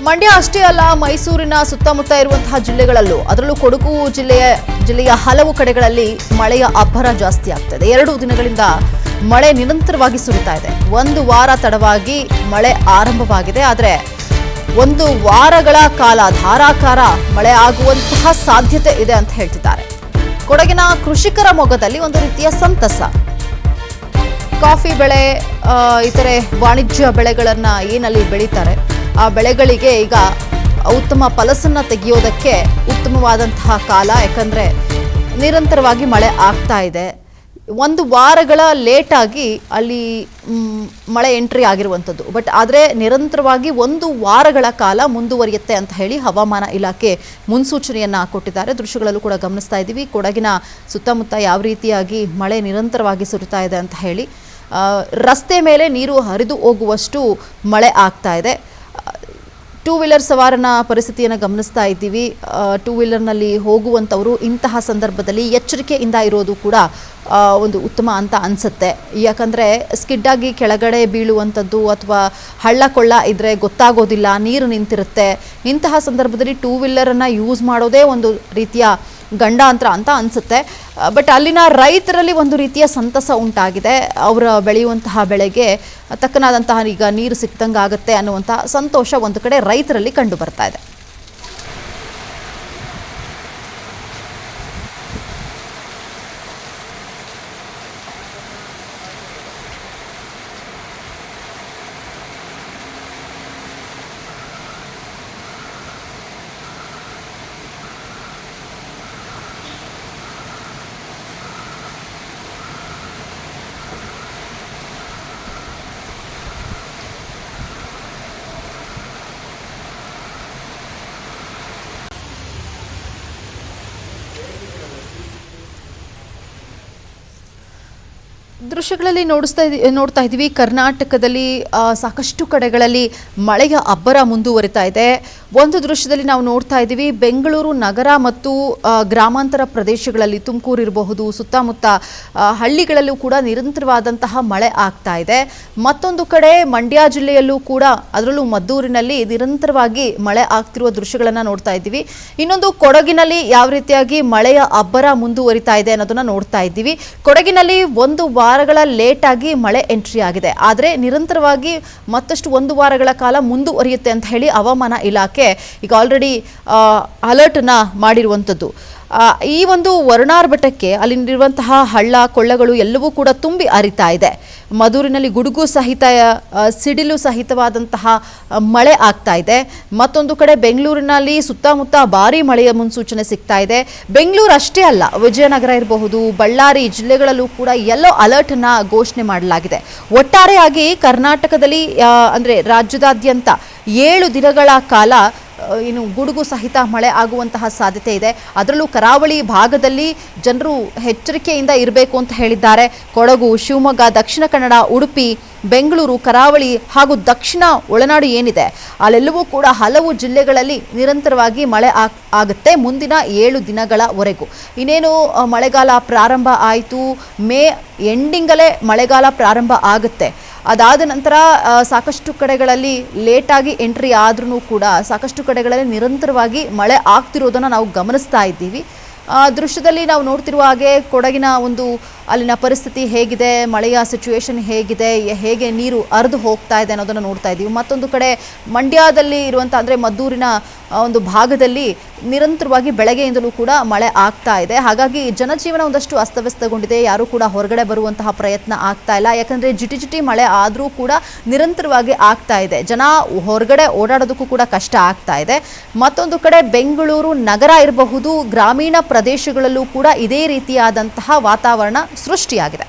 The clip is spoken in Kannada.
ಮಂಡ್ಯ ಅಷ್ಟೇ ಅಲ್ಲ, ಮೈಸೂರಿನ ಸುತ್ತಮುತ್ತ ಇರುವಂತಹ ಜಿಲ್ಲೆಗಳಲ್ಲೂ ಅದರಲ್ಲೂ ಕೊಡಗು ಜಿಲ್ಲೆಯ ಹಲವು ಕಡೆಗಳಲ್ಲಿ ಮಳೆಯ ಅಬ್ಬರ ಜಾಸ್ತಿ ಆಗ್ತದೆ. 2 ದಿನಗಳಿಂದ ಮಳೆ ನಿರಂತರವಾಗಿ ಸುರಿತಾ ಇದೆ. 1 ವಾರ ತಡವಾಗಿ ಮಳೆ ಆರಂಭವಾಗಿದೆ. ಆದರೆ 1 ವಾರಗಳ ಕಾಲ ಧಾರಾಕಾರ ಮಳೆ ಆಗುವಂತಹ ಸಾಧ್ಯತೆ ಇದೆ ಅಂತ ಹೇಳ್ತಿದ್ದಾರೆ. ಕೊಡಗಿನ ಕೃಷಿಕರ ಮೊಗದಲ್ಲಿ ಒಂದು ರೀತಿಯ ಸಂತಸ. ಕಾಫಿ ಬೆಳೆ, ಇತರೆ ವಾಣಿಜ್ಯ ಬೆಳೆಗಳನ್ನ ಏನಲ್ಲಿ ಬೆಳೀತಾರೆ ಆ ಬೆಳೆಗಳಿಗೆ ಈಗ ಉತ್ತಮ ಫಲಸನ್ನ ತೆಗೆಯೋದಕ್ಕೆ ಉತ್ತಮವಾದಂತಹ ಕಾಲ. ಯಾಕಂದ್ರೆ ನಿರಂತರವಾಗಿ ಮಳೆ ಆಗ್ತಾ ಇದೆ. 1 ವಾರಗಳ ಲೇಟಾಗಿ ಅಲ್ಲಿ ಮಳೆ ಎಂಟ್ರಿ ಆಗಿರುವಂಥದ್ದು. ಬಟ್ ಆದರೆ ನಿರಂತರವಾಗಿ 1 ವಾರಗಳ ಕಾಲ ಮುಂದುವರಿಯುತ್ತೆ ಅಂತ ಹೇಳಿ ಹವಾಮಾನ ಇಲಾಖೆ ಮುನ್ಸೂಚನೆಯನ್ನು ಕೊಟ್ಟಿದ್ದಾರೆ. ದೃಶ್ಯಗಳಲ್ಲೂ ಕೂಡ ಗಮನಿಸ್ತಾ ಇದ್ದೀವಿ. ಕೊಡಗಿನ ಸುತ್ತಮುತ್ತ ಯಾವ ರೀತಿಯಾಗಿ ಮಳೆ ನಿರಂತರವಾಗಿ ಸುರಿತಾ ಇದೆ ಅಂತ ಹೇಳಿ. ರಸ್ತೆ ಮೇಲೆ ನೀರು ಹರಿದು ಹೋಗುವಷ್ಟು ಮಳೆ ಆಗ್ತಾ ಇದೆ. 2 ವೀಲರ್ ಸವಾರನ ಪರಿಸ್ಥಿತಿಯನ್ನು ಗಮನಿಸ್ತಾ ಇದ್ದೀವಿ. 2 ವೀಲರ್ನಲ್ಲಿ ಹೋಗುವಂಥವರು ಇಂತಹ ಸಂದರ್ಭದಲ್ಲಿ ಎಚ್ಚರಿಕೆಯಿಂದ ಇರೋದು ಕೂಡ ಒಂದು ಉತ್ತಮ ಅಂತ ಅನಿಸುತ್ತೆ. ಯಾಕಂದರೆ ಸ್ಕಿಡ್ಡಾಗಿ ಕೆಳಗಡೆ ಬೀಳುವಂಥದ್ದು ಅಥವಾ ಹಳ್ಳ ಕೊಳ್ಳ ಇದ್ದರೆ ಗೊತ್ತಾಗೋದಿಲ್ಲ, ನೀರು ನಿಂತಿರುತ್ತೆ. ಇಂತಹ ಸಂದರ್ಭದಲ್ಲಿ 2 ವೀಲರನ್ನು ಯೂಸ್ ಮಾಡೋದೇ ಒಂದು ರೀತಿಯ ಗಂಡಾಂತರ ಅಂತ ಅನಿಸುತ್ತೆ. ಬಟ್ ಅಲ್ಲಿನ ರೈತರಲ್ಲಿ ಒಂದು ರೀತಿಯ ಸಂತಸ ಉಂಟಾಗಿದೆ. ಅವರ ಬೆಳೆಯುವಂತಹ ಬೆಳೆಗೆ ತಕ್ಕನಾದಂತಹ ಈಗ ನೀರು ಸಿಕ್ತಂಗೆ ಆಗುತ್ತೆ ಅನ್ನುವಂತಹ ಸಂತೋಷ ಒಂದು ಕಡೆ ರೈತರಲ್ಲಿ ಕಂಡು ಬರ್ತಾ ಇದೆ. ದೃಶ್ಯಗಳಲ್ಲಿ ನೋಡ್ತಾ ಇದ್ದೀವಿ. ಕರ್ನಾಟಕದಲ್ಲಿ ಸಾಕಷ್ಟು ಕಡೆಗಳಲ್ಲಿ ಮಳೆಯ ಅಬ್ಬರ ಮುಂದುವರಿತಾ ಇದೆ. ಒಂದು ದೃಶ್ಯದಲ್ಲಿ ನಾವು ನೋಡ್ತಾ ಇದ್ದೀವಿ, ಬೆಂಗಳೂರು ನಗರ ಮತ್ತು ಗ್ರಾಮಾಂತರ ಪ್ರದೇಶಗಳಲ್ಲಿ, ತುಮಕೂರು ಇರಬಹುದು, ಸುತ್ತಮುತ್ತ ಹಳ್ಳಿಗಳಲ್ಲೂ ಕೂಡ ನಿರಂತರವಾದಂತಹ ಮಳೆ ಆಗ್ತಾ ಇದೆ. ಮತ್ತೊಂದು ಕಡೆ ಮಂಡ್ಯ ಜಿಲ್ಲೆಯಲ್ಲೂ ಕೂಡ, ಅದರಲ್ಲೂ ಮದ್ದೂರಿನಲ್ಲಿ ನಿರಂತರವಾಗಿ ಮಳೆ ಆಗ್ತಿರುವ ದೃಶ್ಯಗಳನ್ನು ನೋಡ್ತಾ ಇದ್ದೀವಿ. ಇನ್ನೊಂದು ಕೊಡಗಿನಲ್ಲಿ ಯಾವ ರೀತಿಯಾಗಿ ಮಳೆಯ ಅಬ್ಬರ ಮುಂದುವರಿತಾ ಇದೆ ಅನ್ನೋದನ್ನ ನೋಡ್ತಾ ಇದ್ದೀವಿ. ಕೊಡಗಿನಲ್ಲಿ 1 ವಾರಗಳ ಲೇಟ್ ಆಗಿ ಮಳೆ ಎಂಟ್ರಿ ಆಗಿದೆ. ಆದರೆ ನಿರಂತರವಾಗಿ ಮತ್ತಷ್ಟು 1 ವಾರಗಳ ಕಾಲ ಮುಂದುವರಿಯುತ್ತೆ ಅಂತ ಹೇಳಿ ಹವಾಮಾನ ಇಲಾಖೆ ಈಗ ಆಲ್ರೆಡಿ ಅಲರ್ಟ್ ಅನ್ನ ಮಾಡಿರುವಂಥದ್ದು. ಈ ಒಂದು ವರುಣಾರ್ಭಟಕ್ಕೆ ಅಲ್ಲಿರುವಂತಹ ಹಳ್ಳ ಕೊಳ್ಳಗಳು ಎಲ್ಲವೂ ಕೂಡ ತುಂಬಿ ಹರಿತಾ ಇದೆ. ಮದ್ದೂರಿನಲ್ಲಿ ಗುಡುಗು ಸಹಿತ, ಸಿಡಿಲು ಸಹಿತವಾದಂತಹ ಮಳೆ ಆಗ್ತಾ ಇದೆ. ಮತ್ತೊಂದು ಕಡೆ ಬೆಂಗಳೂರಿನಲ್ಲಿ ಸುತ್ತಮುತ್ತ ಭಾರಿ ಮಳೆಯ ಮುನ್ಸೂಚನೆ ಸಿಗ್ತಾ ಇದೆ. ಬೆಂಗಳೂರು ಅಷ್ಟೇ ಅಲ್ಲ, ವಿಜಯನಗರ ಇರಬಹುದು, ಬಳ್ಳಾರಿ ಜಿಲ್ಲೆಗಳಲ್ಲೂ ಕೂಡ ಯೆಲ್ಲೋ ಅಲರ್ಟ್ ಅನ್ನ ಘೋಷಣೆ ಮಾಡಲಾಗಿದೆ. ಒಟ್ಟಾರೆಯಾಗಿ ಕರ್ನಾಟಕದಲ್ಲಿ ಅಂದ್ರೆ ರಾಜ್ಯದಾದ್ಯಂತ 7 ದಿನಗಳ ಕಾಲ ಇನ್ನು ಗುಡುಗು ಸಹಿತ ಮಳೆ ಆಗುವಂತಹ ಸಾಧ್ಯತೆ ಇದೆ. ಅದರಲ್ಲೂ ಕರಾವಳಿ ಭಾಗದಲ್ಲಿ ಜನರು ಎಚ್ಚರಿಕೆಯಿಂದ ಇರಬೇಕು ಅಂತ ಹೇಳಿದ್ದಾರೆ. ಕೊಡಗು, ಶಿವಮೊಗ್ಗ, ದಕ್ಷಿಣ ಕನ್ನಡ, ಉಡುಪಿ, ಬೆಂಗಳೂರು, ಕರಾವಳಿ ಹಾಗೂ ದಕ್ಷಿಣ ಒಳನಾಡು ಏನಿದೆ ಅಲ್ಲೆಲ್ಲವೂ ಕೂಡ ಹಲವು ಜಿಲ್ಲೆಗಳಲ್ಲಿ ನಿರಂತರವಾಗಿ ಮಳೆ ಆಗುತ್ತೆ ಮುಂದಿನ 7 ದಿನಗಳವರೆಗೂ. ಇನ್ನೇನು ಮಳೆಗಾಲ ಪ್ರಾರಂಭ ಆಯಿತು, ಮೇ ಎಂಡಿಂಗಲ್ಲೇ ಮಳೆಗಾಲ ಪ್ರಾರಂಭ ಆಗುತ್ತೆ. ಅದಾದ ನಂತರ ಸಾಕಷ್ಟು ಕಡೆಗಳಲ್ಲಿ ಲೇಟಾಗಿ ಎಂಟ್ರಿ ಆದ್ರೂ ಕೂಡ ಸಾಕಷ್ಟು ಕಡೆಗಳಲ್ಲಿ ನಿರಂತರವಾಗಿ ಮಳೆ ಆಗ್ತಿರೋದನ್ನು ನಾವು ಗಮನಿಸ್ತಾ ಇದ್ದೀವಿ. ದೃಶ್ಯದಲ್ಲಿ ನಾವು ನೋಡ್ತಿರುವ ಹಾಗೆ ಕೊಡಗಿನ ಒಂದು ಅಲ್ಲಿನ ಪರಿಸ್ಥಿತಿ ಹೇಗಿದೆ, ಮಳೆಯ ಸಿಚುವೇಶನ್ ಹೇಗಿದೆ, ಹೇಗೆ ನೀರು ಹರಿದು ಹೋಗ್ತಾ ಇದೆ ಅನ್ನೋದನ್ನು ನೋಡ್ತಾ ಇದ್ದೀವಿ. ಮತ್ತೊಂದು ಕಡೆ ಮಂಡ್ಯದಲ್ಲಿ ಇರುವಂಥ ಅಂದರೆ ಮದ್ದೂರಿನ ಒಂದು ಭಾಗದಲ್ಲಿ ನಿರಂತರವಾಗಿ ಬೆಳಗ್ಗೆಯಿಂದಲೂ ಕೂಡ ಮಳೆ ಆಗ್ತಾ ಇದೆ. ಹಾಗಾಗಿ ಜನಜೀವನ ಒಂದಷ್ಟು ಅಸ್ತವ್ಯಸ್ತಗೊಂಡಿದೆ. ಯಾರೂ ಕೂಡ ಹೊರಗಡೆ ಬರುವಂತಹ ಪ್ರಯತ್ನ ಆಗ್ತಾ ಇಲ್ಲ. ಯಾಕಂದರೆ ಜಿಟಿ ಮಳೆ ಆದರೂ ಕೂಡ ನಿರಂತರವಾಗಿ ಆಗ್ತಾ ಇದೆ. ಜನ ಹೊರಗಡೆ ಓಡಾಡೋದಕ್ಕೂ ಕೂಡ ಕಷ್ಟ ಆಗ್ತಾ ಇದೆ. ಮತ್ತೊಂದು ಕಡೆ ಬೆಂಗಳೂರು ನಗರ ಇರಬಹುದು, ಗ್ರಾಮೀಣ ಪ್ರದೇಶಗಳಲ್ಲೂ ಕೂಡ ಇದೇ ರೀತಿಯಾದಂತಹ ವಾತಾವರಣ ಸೃಷ್ಟಿಯಾಗಿದೆ.